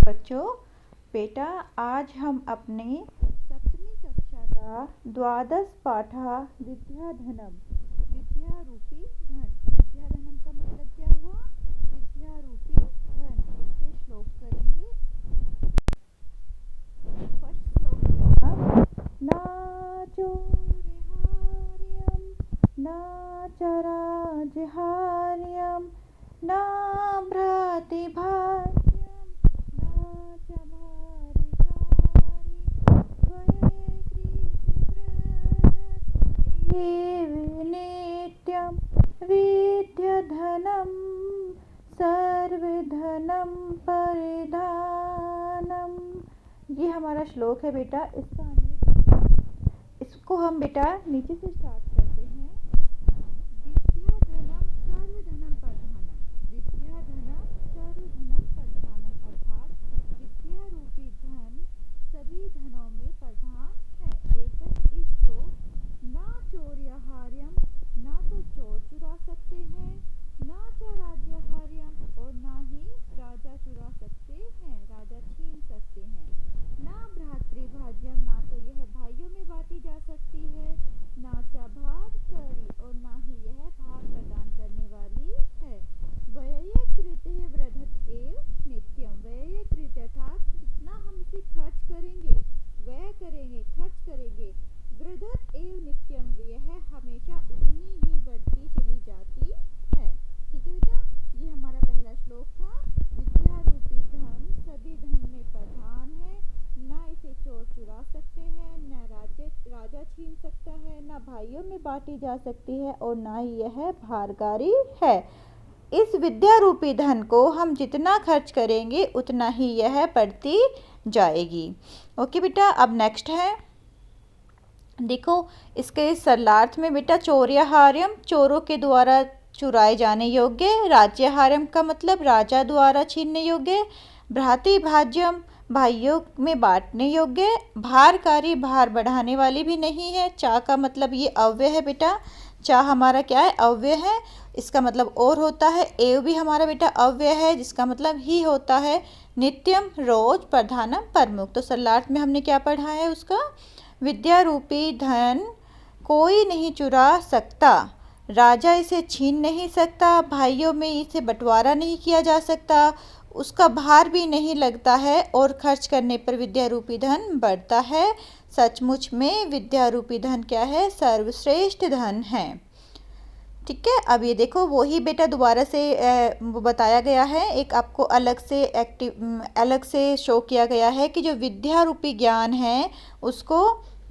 बच्चों, बेटा आज हम अपने 7वीं कक्षा का द्वादश पाठा विद्याधनम विद्या रूपी धन। विद्याधनम का मतलब क्या हुआ? विद्या रूपी धन। इसके श्लोक करेंगे। फर्स्ट श्लोक बेटा, ना चोरिहार्यम ना चराजहार्यम ना भ्रातिभार्यम नित्यं विद्याधनं सर्वधनं परिधानम। ये हमारा श्लोक है बेटा। इसका इसको हम बेटा नीचे से स्टार्ट करते हैं। विद्याधनम सर्वधनम प्रधानम। विद्याधनम सर्वधनम प्रधानम अर्थात विद्या रूपी धन सभी धनों में प्रधान है। एतत् इसको ना चोर्यहार्यम, ना तो चोर चुरा सकते हैं, ना च राज्यहार्यम और ना ही राजा चुरा सकते हैं, राजा छीन सकते हैं, ना भ्रातृभाज्यम, ना तो यह भाइयों में बांटी जा सकती है, ना च भारकरी और ना ही यह भार प्रदान करने वाली है। व्ययकृते वृद्धत एव नित्यम। व्ययकृत अर्थात जितना हम इसे खर्च करेंगे, व्यय करेंगे, खर्च करेंगे, वृद्धत एव नित्यम, यह हमेशा उतनी ही बढ़ती चली जाती है। ठीक है बेटा, ये हमारा पहला श्लोक था। विद्या रूपी धन सभी धन में प्रधान है, ना इसे चोर चुरा सकते हैं, ना राजा छीन सकता है, ना भाइयों में बांटी जा सकती है और ना ही यह भारकारी है। इस विद्या रूपी धन को हम जितना खर्च करेंगे उतना ही यह बढ़ती जाएगी। ओके बेटा, अब नेक्स्ट है, देखो इसके सरलार्थ में बेटा, चौर्यहार्यम चोरों के द्वारा चुराए जाने योग्य, राज्यहार्यम का मतलब राजा द्वारा छीनने योग्य, भ्रातृभाज्यम भाइयों में बांटने योग्य, भारकारी भार बढ़ाने वाली भी नहीं है। चा का मतलब ये अव्यय है बेटा। चा हमारा क्या है? अव्यय है। इसका मतलब और होता है। एव भी हमारा बेटा अव्यय है जिसका मतलब ही होता है। नित्यम रोज, प्रधानम प्रमुख। तो सरलार्थ में हमने क्या पढ़ा है उसका? विद्या रूपी धन कोई नहीं चुरा सकता, राजा इसे छीन नहीं सकता, भाइयों में इसे बंटवारा नहीं किया जा सकता, उसका भार भी नहीं लगता है और खर्च करने पर विद्या रूपी धन बढ़ता है। सचमुच में विद्या रूपी धन क्या है? सर्वश्रेष्ठ धन है। ठीक है, अब ये देखो वही बेटा दोबारा से बताया गया है। एक आपको अलग से शो किया गया है कि जो विद्या रूपी ज्ञान है उसको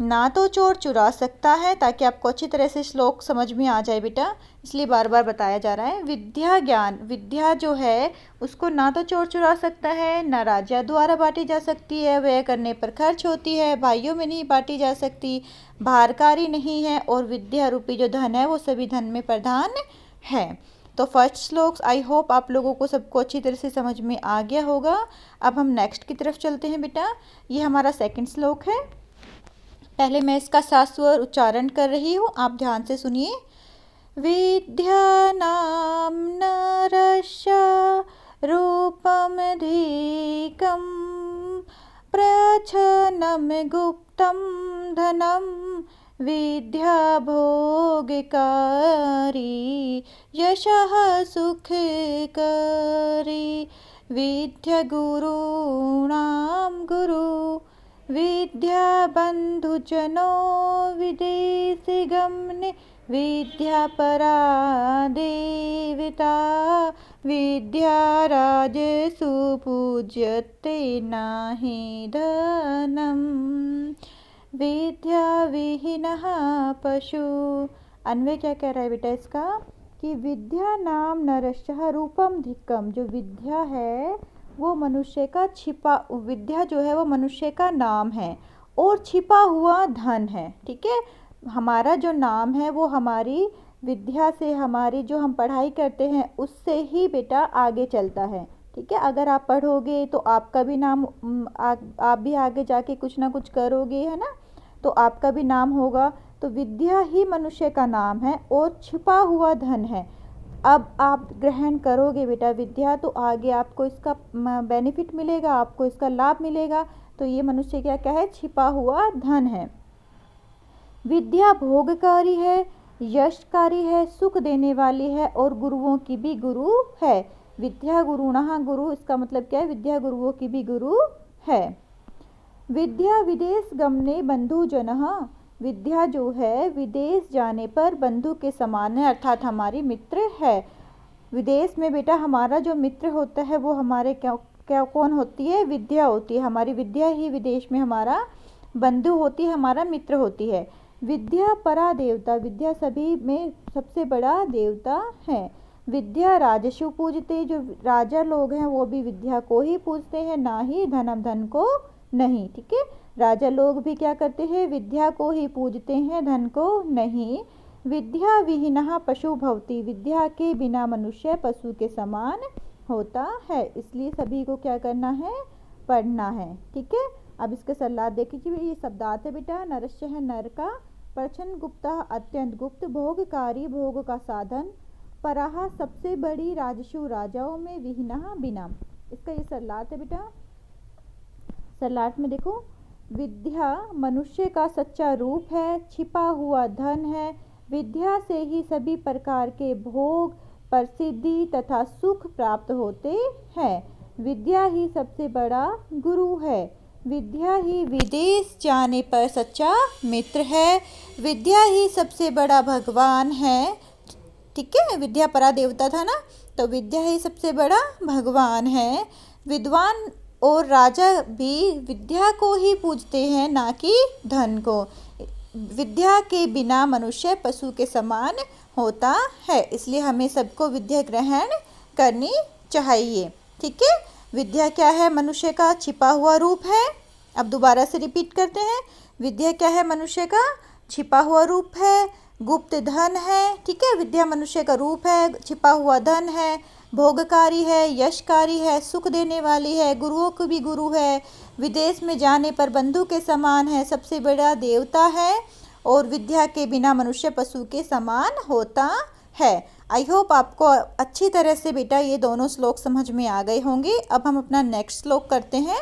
ना तो चोर चुरा सकता है, ताकि आपको अच्छी तरह से श्लोक समझ में आ जाए बेटा, इसलिए बार बार बताया जा रहा है। विद्या ज्ञान, विद्या जो है उसको ना तो चोर चुरा सकता है, ना राजा द्वारा बांटी जा सकती है, व्यय करने पर खर्च होती है, भाइयों में नहीं बांटी जा सकती, भारकारी नहीं है और विद्या रूपी जो धन है वो सभी धन में प्रधान है। तो फर्स्ट श्लोक आई होप आप लोगों को सबको अच्छी तरह से समझ में आ गया होगा। अब हम नेक्स्ट की तरफ चलते हैं बेटा। ये हमारा सेकंड श्लोक है। पहले मैं इसका सात स्वर उच्चारण कर रही हूँ, आप ध्यान से सुनिए। विद्या नाम नरस्य रूपमधिकं प्रच्छन्नं गुप्तं धनं विद्या भोगकारी यशः सुखकारी। विद्या गुरूणां गुरु विद्या बंधुजनो विदेशि गमने विद्या परा देवता विद्या राजसु पूज्यते नाहि धनम विद्या विहीनः पशु। अन्वय क्या कह रहा है बेटा इसका? कि विद्या नाम नरश्चः रूपम धिक्कम। जो विद्या है वो मनुष्य का विद्या जो है वो मनुष्य का नाम है और छिपा हुआ धन है। ठीक है, हमारा जो नाम है वो हमारी विद्या से, हमारी जो हम पढ़ाई करते हैं उससे ही बेटा आगे चलता है। ठीक है, अगर आप पढ़ोगे तो आपका भी नाम आप भी आगे जाके कुछ ना कुछ करोगे, है ना, तो आपका भी नाम होगा। तो विद्या ही मनुष्य का नाम है और छिपा हुआ धन है। अब आप ग्रहण करोगे बेटा विद्या तो आगे आपको इसका बेनिफिट मिलेगा, आपको इसका लाभ मिलेगा। तो ये मनुष्य क्या है, छिपा हुआ धन है। विद्या भोगकारी है, यशकारी है, सुख देने वाली है और गुरुओं की भी गुरु है। विद्या गुरुणः गुरु, इसका मतलब क्या है, विद्या गुरुओं की भी गुरु है। विद्या विदेश गमने बंधु जनः, विद्या जो है विदेश जाने पर बंधु के समान है, अर्थात हमारी मित्र है। विदेश में बेटा हमारा जो मित्र होता है वो हमारे क्या कौन होती है, विद्या होती है। हमारी विद्या ही विदेश में हमारा बंधु होती है, हमारा मित्र होती है। विद्या परा देवता, विद्या सभी में सबसे बड़ा देवता है। विद्या राजसु पूजते, जो राजा लोग हैं वो भी विद्या को ही पूजते हैं, ना ही धन को नहीं। ठीक है, राजा लोग भी क्या करते हैं, विद्या को ही पूजते हैं, धन को नहीं। विद्या विहीनः पशु भवति, विद्या के बिना मनुष्य पशु के समान होता है। इसलिए सभी को क्या करना है, पढ़ना है। ठीक है, अब इसके सलाह देखिए। ये शब्दार्थ है बेटा, नरस्य है नर का, प्रचन गुप्ता अत्यंत गुप्त, भोगकारी भोग का साधन, पराहा सबसे बड़ी, राजसु राजाओं में, विहीनः बिना। इसका ये सलाह है बेटा। सलाह में देखो, विद्या मनुष्य का सच्चा रूप है, छिपा हुआ धन है। विद्या से ही सभी प्रकार के भोग, प्रसिद्धि तथा सुख प्राप्त होते हैं। विद्या ही सबसे बड़ा गुरु है। विद्या ही विदेश जाने पर सच्चा मित्र है। विद्या ही सबसे बड़ा भगवान है। ठीक है, विद्या परा देवता था ना, तो विद्या ही सबसे बड़ा भगवान है। विद्वान और राजा भी विद्या को ही पूजते हैं, ना कि धन को। विद्या के बिना मनुष्य पशु के समान होता है, इसलिए हमें सबको विद्या ग्रहण करनी चाहिए। ठीक है, विद्या क्या है, मनुष्य का छिपा हुआ रूप है। अब दोबारा से रिपीट करते हैं, विद्या क्या है, मनुष्य का छिपा हुआ रूप है, गुप्त धन है। ठीक है, विद्या मनुष्य का रूप है, छिपा हुआ धन है, भोगकारी है, यशकारी है, सुख देने वाली है, गुरुओं को भी गुरु है, विदेश में जाने पर बंधु के समान है, सबसे बड़ा देवता है और विद्या के बिना मनुष्य पशु के समान होता है। आई होप आपको अच्छी तरह से बेटा ये दोनों श्लोक समझ में आ गए होंगे। अब हम अपना नेक्स्ट श्लोक करते हैं।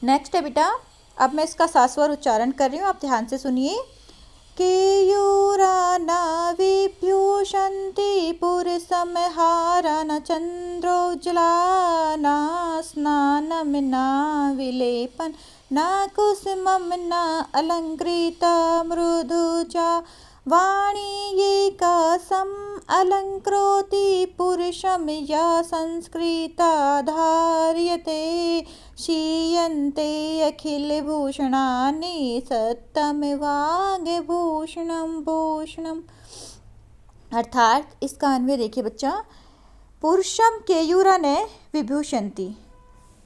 नेक्स्ट है बेटा, अब मैं इसका सास्वर उच्चारण कर रही हूँ, आप ध्यान से सुनिए। केयूराना विभूषन्ति पुरसंहारन चन्द्रोज्ज्वलाना, स्नानं न विलेपन न कुसुमं न अलङ्कृता मृदुचा, वाणीयैकासम् अलङ्कृति पुरुषं या संस्कृता धार्यते, क्षीयन्ते अखिलभूषणानि सत्तमेवाङ्गभूषणं भूषणम्। अर्थात इसका अन्वय देखिए बच्चा, पुरुषम केयूरने विभूषन्ति,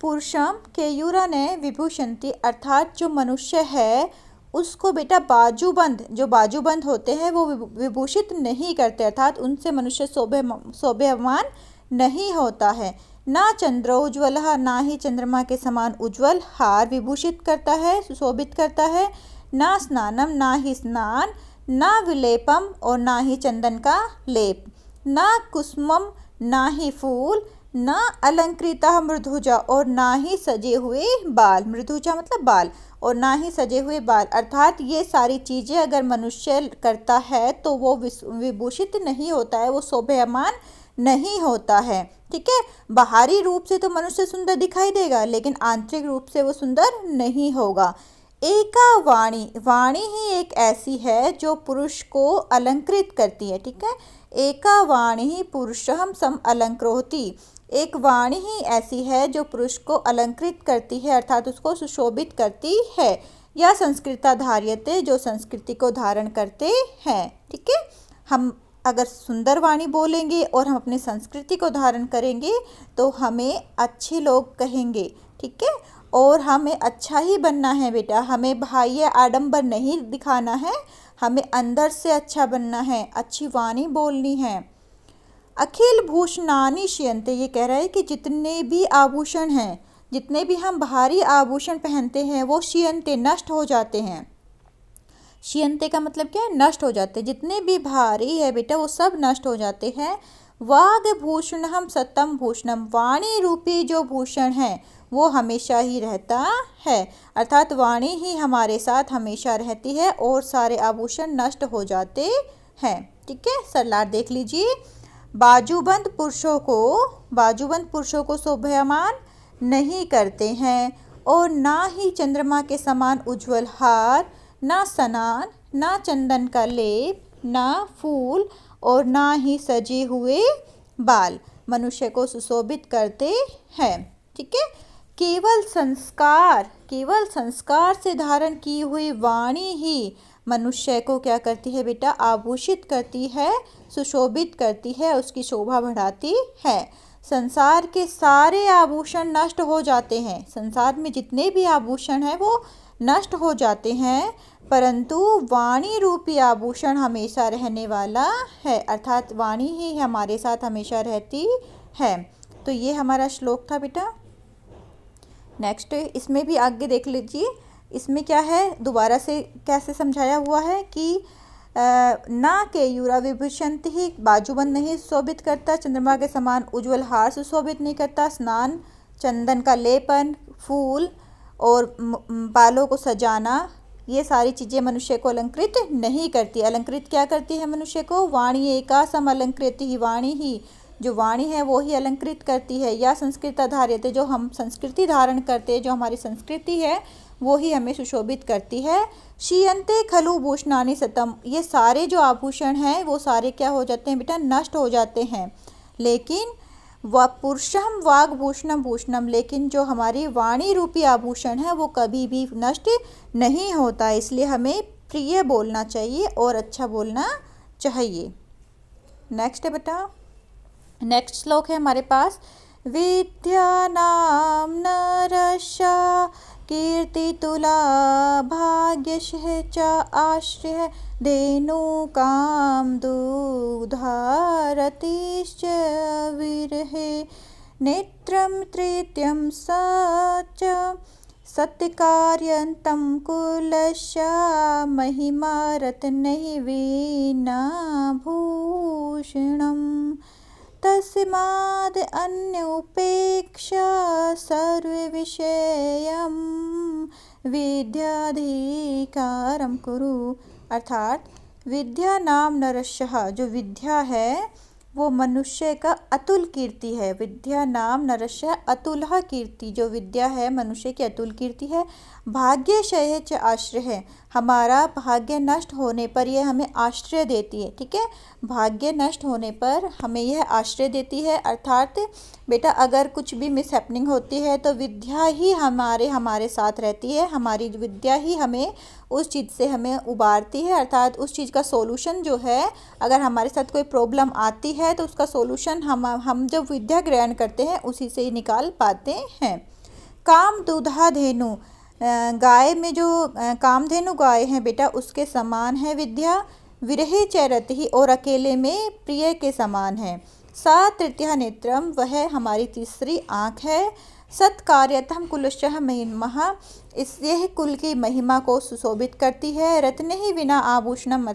पुरुषम केयूरने विभूषन्ति, अर्थात जो मनुष्य है उसको बेटा बाजूबंद, जो बाजूबंद होते हैं वो विभूषित नहीं करते, अर्थात उनसे मनुष्य शोभायमान नहीं होता है। ना चंद्रोज्ज्वल, ना ही चंद्रमा के समान उज्ज्वल हार विभूषित करता है, सुशोभित करता है। ना स्नानम, ना ही स्नान, ना विलेपम और ना ही चंदन का लेप, ना कुसुमम, ना ही फूल, ना अलंकृता मृदुजा और ना ही सजे हुए बाल, मृदुजा मतलब बाल, और ना ही सजे हुए बाल। अर्थात ये सारी चीज़ें अगर मनुष्य करता है तो वो विभूषित नहीं होता है, वो शोभायमान नहीं होता है। ठीक है, बाहरी रूप से तो मनुष्य सुंदर दिखाई देगा लेकिन आंतरिक रूप से वो सुंदर नहीं होगा। एका वाणी, वाणी ही एक ऐसी है जो पुरुष को अलंकृत करती है। ठीक है, एका वाणी ही पुरुषम सम अलंकृति, एक वाणी ही ऐसी है जो पुरुष को अलंकृत करती है, अर्थात उसको सुशोभित करती है। या संस्कृता धार्यते, जो संस्कृति को धारण करते हैं। ठीक है, हम अगर सुंदर वाणी बोलेंगे और हम अपनी संस्कृति को धारण करेंगे तो हमें अच्छे लोग कहेंगे। ठीक है, और हमें अच्छा ही बनना है बेटा, हमें बाह्य आडंबर नहीं दिखाना है, हमें अंदर से अच्छा बनना है, अच्छी वाणी बोलनी है। अखिल भूषणानि क्षीयन्ते, ये कह रहा है कि जितने भी आभूषण हैं, जितने भी हम बाहरी आभूषण पहनते हैं वो क्षीयन्ते, नष्ट हो जाते हैं। क्षीयन्ते का मतलब क्या है, नष्ट हो जाते, जितने भी भारी है बेटा वो सब नष्ट हो जाते हैं। वाग्भूषणम सततम भूषणम, वाणी रूपी जो भूषण है वो हमेशा ही रहता है, अर्थात वाणी ही हमारे साथ हमेशा रहती है और सारे आभूषण नष्ट हो जाते हैं। ठीक है, सरलाट देख लीजिए। बाजूबंद पुरुषों को शोभायमान नहीं करते हैं और ना ही चंद्रमा के समान उज्जवल हार, ना स्नान, ना चंदन का लेप, ना फूल और ना ही सजे हुए बाल मनुष्य को सुशोभित करते हैं। ठीक है, केवल संस्कार से धारण की हुई वाणी ही मनुष्य को क्या करती है बेटा, आभूषित करती है, सुशोभित करती है, उसकी शोभा बढ़ाती है। संसार के सारे आभूषण नष्ट हो जाते हैं, संसार में जितने भी आभूषण हैं वो नष्ट हो जाते हैं, परंतु वाणी रूपी आभूषण हमेशा रहने वाला है, अर्थात वाणी ही हमारे साथ हमेशा रहती है। तो ये हमारा श्लोक था बेटा। नेक्स्ट इसमें भी आगे देख लीजिए, इसमें क्या है, दोबारा से कैसे समझाया हुआ है कि ना के यूरा विभूषंत ही, बाजूबंद नहीं सुशोभित करता, चंद्रमा के समान उज्जवल हार सुशोभित नहीं करता, स्नान, चंदन का लेपन, फूल और बालों को सजाना, ये सारी चीज़ें मनुष्य को अलंकृत नहीं करती। अलंकृत क्या करती है मनुष्य को, वाणी एका सम अलंकृत ही, वाणी ही जो वाणी है वो ही अलंकृत करती है। या संस्कृत आधारित, जो हम संस्कृति धारण करते हैं, जो हमारी संस्कृति है वो ही हमें सुशोभित करती है। क्षीयन्ते खलु भूषणानि सतम, ये सारे जो आभूषण हैं वो सारे क्या हो जाते हैं बेटा, नष्ट हो जाते हैं। लेकिन पुरुषम वाग्भूषणम भूषणम, लेकिन जो हमारी वाणी रूपी आभूषण है वो कभी भी नष्ट नहीं होता, इसलिए हमें प्रिय बोलना चाहिए और अच्छा बोलना चाहिए। नेक्स्ट है बेटा, नेक्स्ट श्लोक है हमारे पास, विद्या नाम नरस्या कीर्तितुला भाग्यशः च आश्रयः धेनुकाम दुधारतिश्च विरहे नेत्रं तृतीयं सच सत्कार्यन्तं कुलस्य महिमा रत्नैः वीणाभूषणम् तस्माद् अन्योपेक्षा सर्वविषयं विद्याधिकारं कुरु, अर्थात विद्या नाम नरस्यः, जो विद्या है वो मनुष्य का अतुल कीर्ति है। विद्या नाम नरस्य अतुलः कीर्ति, जो विद्या है मनुष्य की अतुल कीर्ति है। भाग्यशः च आश्रय है, हमारा भाग्य नष्ट होने पर यह हमें आश्रय देती है। ठीक है, भाग्य नष्ट होने पर हमें यह आश्रय देती है, अर्थात बेटा अगर कुछ भी मिसहैपनिंग होती है तो विद्या ही हमारे साथ रहती है, हमारी विद्या ही हमें उस चीज़ से हमें उबारती है, अर्थात उस चीज़ का सोल्यूशन जो है, अगर हमारे साथ कोई प्रॉब्लम आती है तो उसका सोल्यूशन हम जब विद्या ग्रहण करते हैं उसी से ही निकाल पाते हैं। काम दूधा धेनु, गाय में जो कामधेनु गाय हैं बेटा उसके समान है विद्या। विरहे चरति, और अकेले में प्रिय के समान है। सा तृतीया नेत्रम, वह हमारी तीसरी आँख है। सत्कार्यतम कुलशः महिमा, इससे कुल की महिमा को सुशोभित करती है। रत्न ही बिना आभूषणम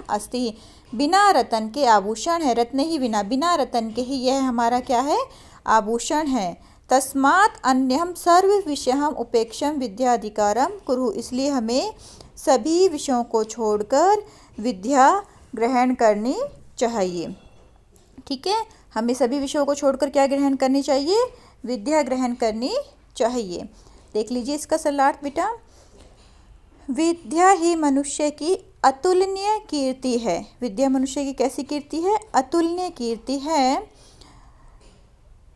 अस्ति, बिना रतन के आभूषण है। रत्न ही बिना रतन के ही यह हमारा क्या है, आभूषण है। तस्मात् अन्यम सर्व विषयम उपेक्षम विद्याधिकारम कुरु, इसलिए हमें सभी विषयों को छोड़कर विद्या ग्रहण करनी चाहिए। ठीक है, हमें सभी विषयों को छोड़कर क्या ग्रहण करनी चाहिए, विद्या ग्रहण करनी चाहिए। देख लीजिए इसका सलाट बेटा, विद्या ही मनुष्य की अतुलनीय कीर्ति है। विद्या मनुष्य की कैसी कीर्ति है, अतुलनीय कीर्ति है।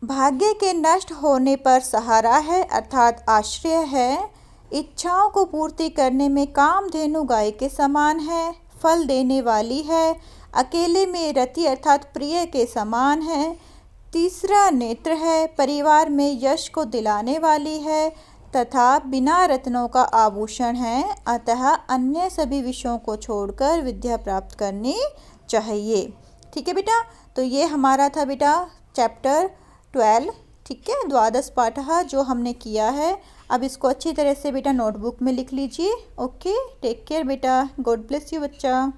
भाग्य के नष्ट होने पर सहारा है, अर्थात आश्रय है। इच्छाओं को पूर्ति करने में कामधेनु गाय के समान है, फल देने वाली है। अकेले में रति अर्थात प्रिय के समान है। तीसरा नेत्र है, परिवार में यश को दिलाने वाली है तथा बिना रत्नों का आभूषण है। अतः अन्य सभी विषयों को छोड़कर विद्या प्राप्त करनी चाहिए। ठीक है बेटा, तो ये हमारा था बेटा चैप्टर 12। ठीक है, द्वादश पाठः जो हमने किया है। अब इसको अच्छी तरह से बेटा नोटबुक में लिख लीजिए। ओके, टेक केयर बेटा, गॉड ब्लेस यू बच्चा।